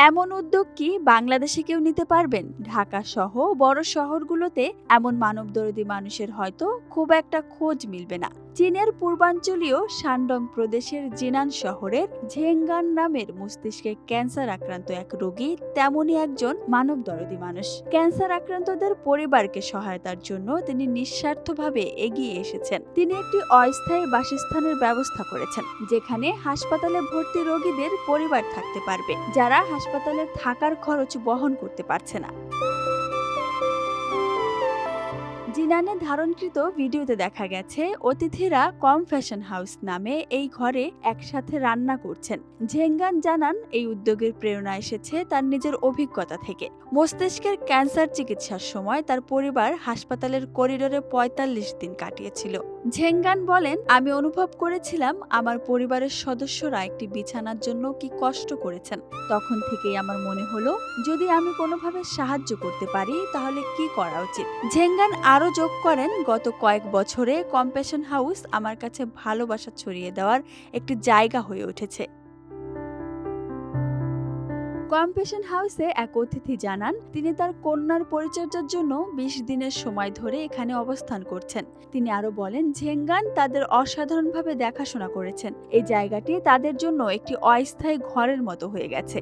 এমন উদ্যোগ কি বাংলাদেশে কেউ নিতে পারবেন? ঢাকা সহ বড় শহরগুলোতে এমন মানবদরদী মানুষের হয়তো খুব একটা খোঁজ মিলবে না। চীনের পূর্বাঞ্চলীয় শানডং প্রদেশের জিনান শহরের ঝেঙ্গান নামের মস্তিষ্কে ক্যান্সার আক্রান্ত এক রোগী তেমনই একজন মানবদরদী মানুষ। ক্যান্সার আক্রান্তদের পরিবারকে সহায়তার জন্য তিনি নিঃস্বার্থভাবে এগিয়ে এসেছেন। তিনি একটি অস্থায়ী বাসস্থানের ব্যবস্থা করেছেন, যেখানে হাসপাতালে ভর্তি রোগীদের পরিবার থাকতে পারবে যারা হাসপাতালে থাকার খরচ বহন করতে পারছে না। জিনানে ধারণকৃত ভিডিওতে দেখা গেছে অতিথিরা কমফ্যাশন হাউস নামে এই ঘরে একসাথে রান্না করছেন। ঝেঙ্গান জানান এই উদ্যোগের প্রেরণা এসেছে তার নিজের অভিজ্ঞতা থেকে। মস্তিষ্কের ক্যান্সার চিকিৎসার সময় তার পরিবার হাসপাতালের করিডোরে ৪৫ দিন কাটিয়েছিল। ঝেঙ্গান বলেন, আমি অনুভব করেছিলাম আমার পরিবারের সদস্যরা একটি বিছানার জন্য কি কষ্ট করেছেন। তখন থেকেই আমার মনে হলো, যদি আমি কোনোভাবে সাহায্য করতে পারি তাহলে কি করা উচিত। ঝেঙ্গান আরও যোগ করেন, গত কয়েক বছরে কম্প্যাশন হাউস আমার কাছে ভালোবাসা ছড়িয়ে দেওয়ার একটি জায়গা হয়ে উঠেছে। কম্প্যাশন হাউসে এক অতিথি জানান, তিনি তার কন্যার পরিচর্যার জন্য ২০ দিনের সময় ধরে এখানে অবস্থান করছেন। তিনি আরো বলেন, ঝেঙ্গান তাদের অসাধারণভাবে দেখাশোনা করেছেন। এই জায়গাটি তাদের জন্য একটি অস্থায়ী ঘরের মতো হয়ে গেছে।